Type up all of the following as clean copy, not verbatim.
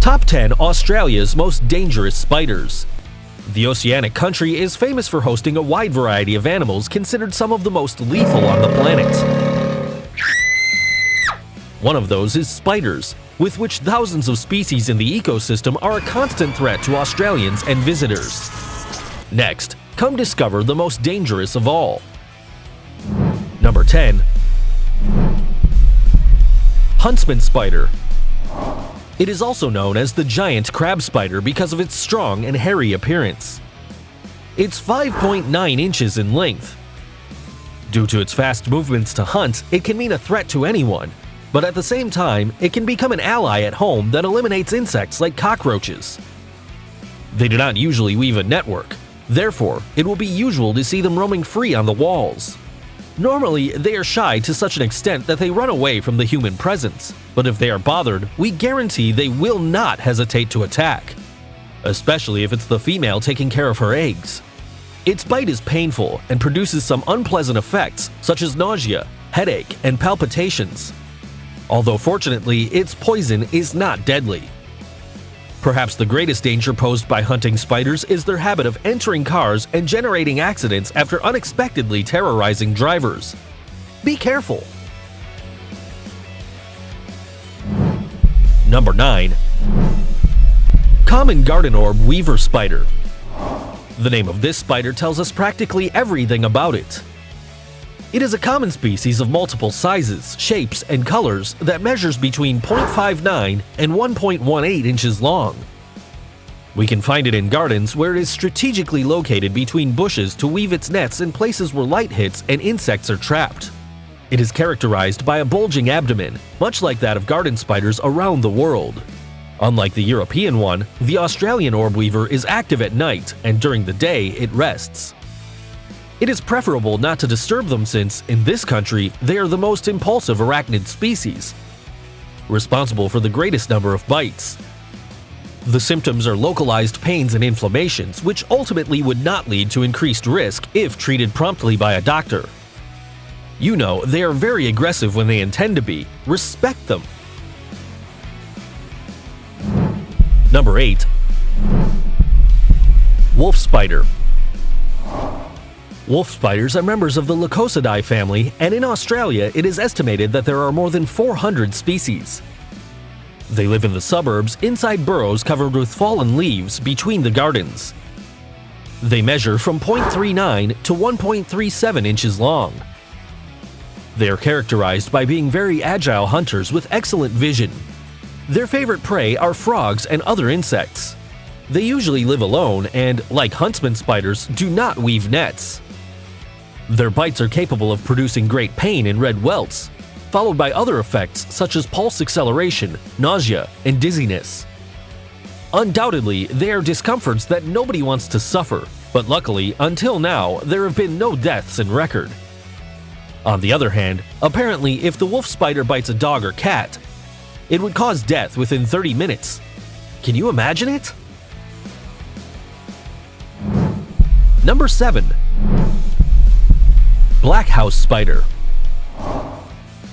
Top 10 Australia's most dangerous spiders. The oceanic country is famous for hosting a wide variety of animals considered some of the most lethal on the planet. One of those is spiders, with which thousands of species in the ecosystem are a constant threat to Australians and visitors. Next, come discover the most dangerous of all. Number 10. HUNTSMAN SPIDER. It is also known as the giant crab spider because of its strong and hairy appearance. It's 5.9 inches in length. Due to its fast movements to hunt, it can mean a threat to anyone, but at the same time, it can become an ally at home that eliminates insects like cockroaches. They do not usually weave a network, therefore, it will be usual to see them roaming free on the walls. Normally, they are shy to such an extent that they run away from the human presence, but if they are bothered, we guarantee they will not hesitate to attack, especially if it's the female taking care of her eggs. Its bite is painful and produces some unpleasant effects such as nausea, headache, and palpitations. Although fortunately, its poison is not deadly. Perhaps the greatest danger posed by hunting spiders is their habit of entering cars and generating accidents after unexpectedly terrorizing drivers. Be careful! Number 9. Common garden orb weaver spider. The name of this spider tells us practically everything about it. It is a common species of multiple sizes, shapes, and colors that measures between 0.59 and 1.18 inches long. We can find it in gardens where it is strategically located between bushes to weave its nets in places where light hits and insects are trapped. It is characterized by a bulging abdomen, much like that of garden spiders around the world. Unlike the European one, the Australian orb weaver is active at night, and during the day it rests. It is preferable not to disturb them since, in this country, they are the most impulsive arachnid species, responsible for the greatest number of bites. The symptoms are localized pains and inflammations, which ultimately would not lead to increased risk if treated promptly by a doctor. You know, they are very aggressive when they intend to be. Respect them. Number 8. Wolf spider. Wolf spiders are members of the Lycosidae family, and in Australia it is estimated that there are more than 400 species. They live in the suburbs inside burrows covered with fallen leaves between the gardens. They measure from 0.39 to 1.37 inches long. They are characterized by being very agile hunters with excellent vision. Their favorite prey are frogs and other insects. They usually live alone and, like huntsman spiders, do not weave nets. Their bites are capable of producing great pain and red welts, followed by other effects such as pulse acceleration, nausea, and dizziness. Undoubtedly, they are discomforts that nobody wants to suffer, but luckily, until now, there have been no deaths in record. On the other hand, apparently if the wolf spider bites a dog or cat, it would cause death within 30 minutes. Can you imagine it? Number 7. Black house spider.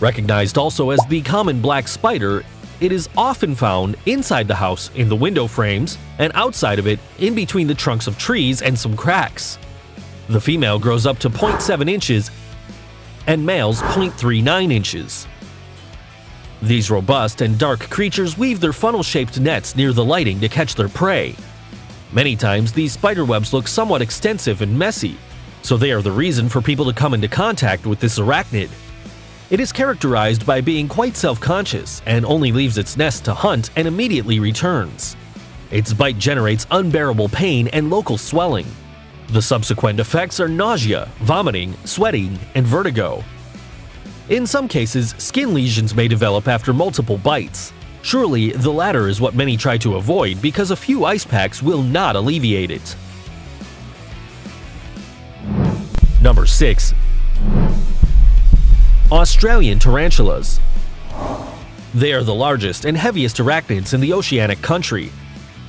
Recognized also as the common black spider, it is often found inside the house in the window frames and outside of it in between the trunks of trees and some cracks. The female grows up to 0.7 inches and males 0.39 inches. These robust and dark creatures weave their funnel-shaped nets near the lighting to catch their prey. Many times these spider webs look somewhat extensive and messy, so they are the reason for people to come into contact with this arachnid. It is characterized by being quite self-conscious and only leaves its nest to hunt and immediately returns. Its bite generates unbearable pain and local swelling. The subsequent effects are nausea, vomiting, sweating, and vertigo. In some cases, skin lesions may develop after multiple bites. Surely, the latter is what many try to avoid because a few ice packs will not alleviate it. Number 6. Australian tarantulas. They are the largest and heaviest arachnids in the oceanic country.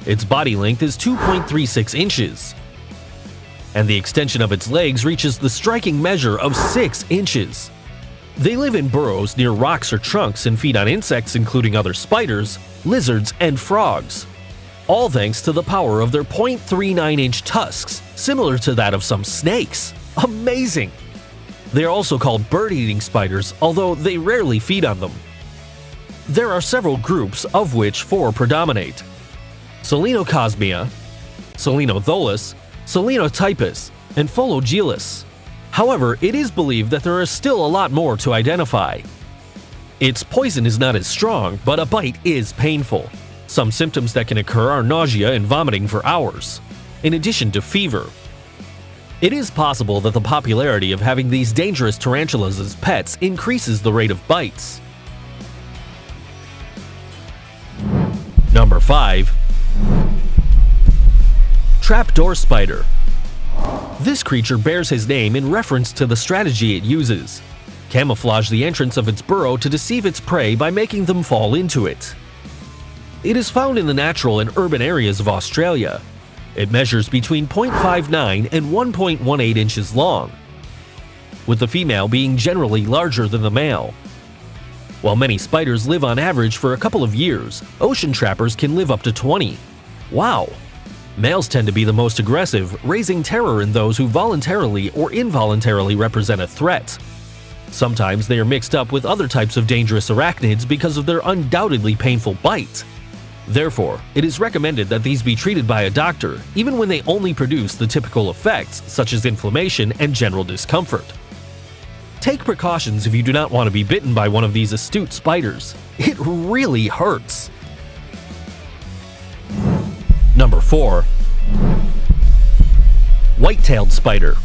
Its body length is 2.36 inches, and the extension of its legs reaches the striking measure of 6 inches. They live in burrows near rocks or trunks and feed on insects including other spiders, lizards, and frogs. All thanks to the power of their 0.39-inch tusks, similar to that of some snakes. Amazing! They are also called bird-eating spiders, although they rarely feed on them. There are several groups, of which 4 predominate: Selenocosmia, Selenotholus, Selenotypus, and Phologelus. However, it is believed that there is still a lot more to identify. Its poison is not as strong, but a bite is painful. Some symptoms that can occur are nausea and vomiting for hours, in addition to fever. It is possible that the popularity of having these dangerous tarantulas as pets increases the rate of bites. Number 5. Trapdoor Spider. This creature bears his name in reference to the strategy it uses: camouflage the entrance of its burrow to deceive its prey by making them fall into it. It is found in the natural and urban areas of Australia. It measures between 0.59 and 1.18 inches long, with the female being generally larger than the male. While many spiders live on average for a couple of years, ocean trappers can live up to 20. Wow! Males tend to be the most aggressive, raising terror in those who voluntarily or involuntarily represent a threat. Sometimes they are mixed up with other types of dangerous arachnids because of their undoubtedly painful bite. Therefore, it is recommended that these be treated by a doctor, even when they only produce the typical effects such as inflammation and general discomfort. Take precautions if you do not want to be bitten by one of these astute spiders. It really hurts. Number 4. White-tailed spider.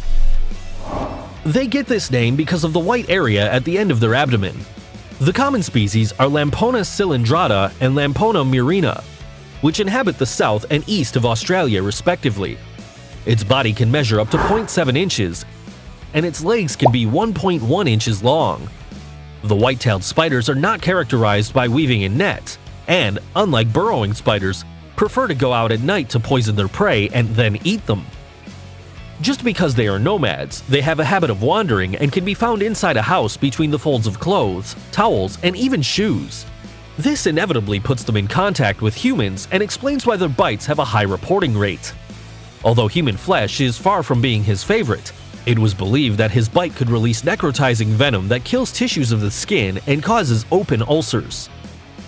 They get this name because of the white area at the end of their abdomen. The common species are Lampona cylindrata and Lampona murina, which inhabit the south and east of Australia respectively. Its body can measure up to 0.7 inches, and its legs can be 1.1 inches long. The white-tailed spiders are not characterized by weaving in nets, and, unlike burrowing spiders, prefer to go out at night to poison their prey and then eat them. Just because they are nomads, they have a habit of wandering and can be found inside a house between the folds of clothes, towels, and even shoes. This inevitably puts them in contact with humans and explains why their bites have a high reporting rate. Although human flesh is far from being his favorite, it was believed that his bite could release necrotizing venom that kills tissues of the skin and causes open ulcers.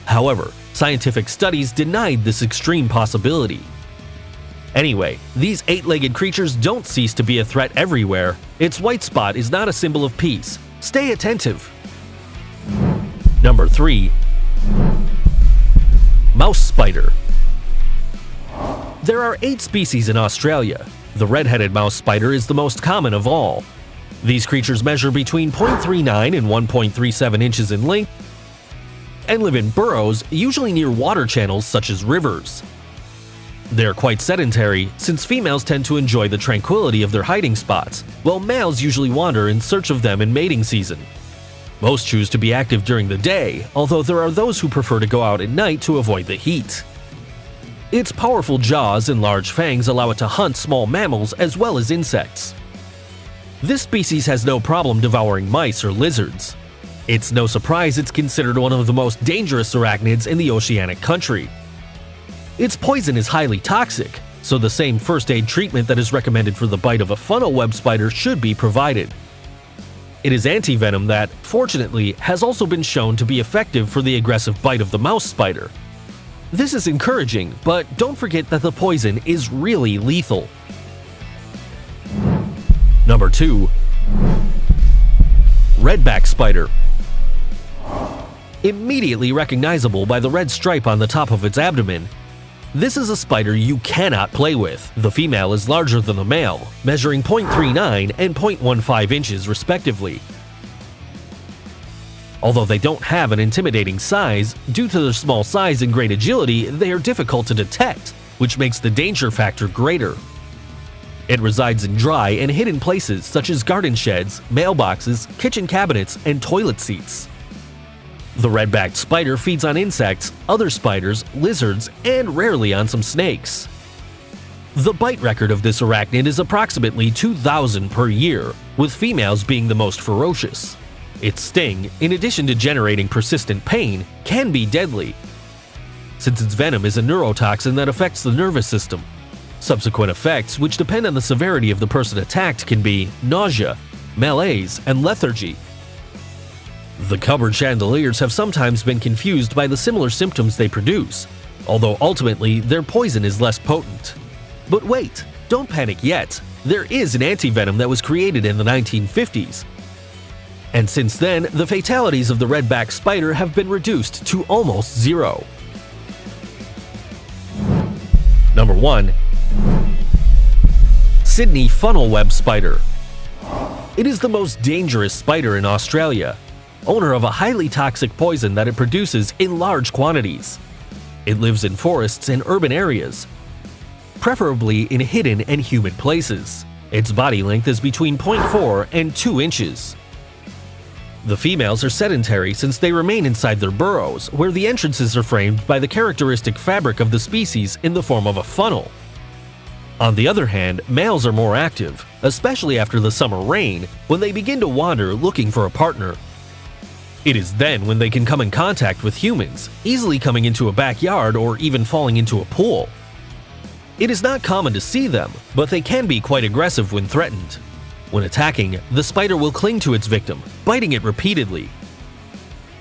However, scientific studies denied this extreme possibility. Anyway, these 8-legged creatures don't cease to be a threat everywhere. Its white spot is not a symbol of peace. Stay attentive. Number 3. Mouse spider. There are 8 species in Australia. The red-headed mouse spider is the most common of all. These creatures measure between 0.39 and 1.37 inches in length and live in burrows, usually near water channels such as rivers. They are quite sedentary, since females tend to enjoy the tranquility of their hiding spots, while males usually wander in search of them in mating season. Most choose to be active during the day, although there are those who prefer to go out at night to avoid the heat. Its powerful jaws and large fangs allow it to hunt small mammals as well as insects. This species has no problem devouring mice or lizards. It's no surprise it's considered one of the most dangerous arachnids in the oceanic country. Its poison is highly toxic, so the same first aid treatment that is recommended for the bite of a funnel web spider should be provided. It is anti-venom that, fortunately, has also been shown to be effective for the aggressive bite of the mouse spider. This is encouraging, but don't forget that the poison is really lethal. Number 2. Redback spider. Immediately recognizable by the red stripe on the top of its abdomen, this is a spider you cannot play with. The female is larger than the male, measuring 0.39 and 0.15 inches respectively. Although they don't have an intimidating size, due to their small size and great agility, they are difficult to detect, which makes the danger factor greater. It resides in dry and hidden places such as garden sheds, mailboxes, kitchen cabinets, and toilet seats. The red-backed spider feeds on insects, other spiders, lizards, and rarely on some snakes. The bite record of this arachnid is approximately 2,000 per year, with females being the most ferocious. Its sting, in addition to generating persistent pain, can be deadly, since its venom is a neurotoxin that affects the nervous system. Subsequent effects, which depend on the severity of the person attacked, can be nausea, malaise, and lethargy. The cupboard chandeliers have sometimes been confused by the similar symptoms they produce, although ultimately their poison is less potent. But wait, don't panic yet. There is an antivenom that was created in the 1950s. And since then, the fatalities of the redback spider have been reduced to almost zero. Number 1. Sydney funnel web spider. It is the most dangerous spider in Australia, owner of a highly toxic poison that it produces in large quantities. It lives in forests and urban areas, preferably in hidden and humid places. Its body length is between 0.4 and 2 inches. The females are sedentary since they remain inside their burrows, where the entrances are framed by the characteristic fabric of the species in the form of a funnel. On the other hand, males are more active, especially after the summer rain, when they begin to wander looking for a partner. It is then when they can come in contact with humans, easily coming into a backyard or even falling into a pool. It is not common to see them, but they can be quite aggressive when threatened. When attacking, the spider will cling to its victim, biting it repeatedly.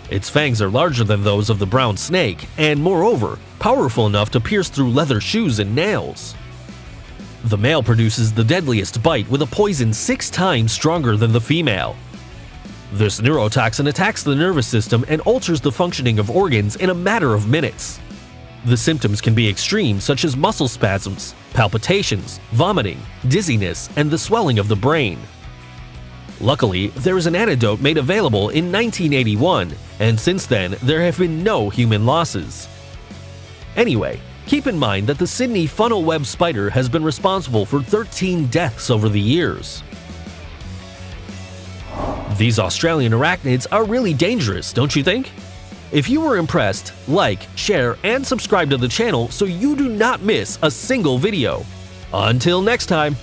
Its fangs are larger than those of the brown snake and, moreover, powerful enough to pierce through leather shoes and nails. The male produces the deadliest bite with a poison 6 times stronger than the female. This neurotoxin attacks the nervous system and alters the functioning of organs in a matter of minutes. The symptoms can be extreme, such as muscle spasms, palpitations, vomiting, dizziness, and the swelling of the brain. Luckily, there is an antidote made available in 1981, and since then there have been no human losses. Anyway, keep in mind that the Sydney funnel web spider has been responsible for 13 deaths over the years. These Australian arachnids are really dangerous, don't you think? If you were impressed, like, share, and subscribe to the channel so you do not miss a single video. Until next time!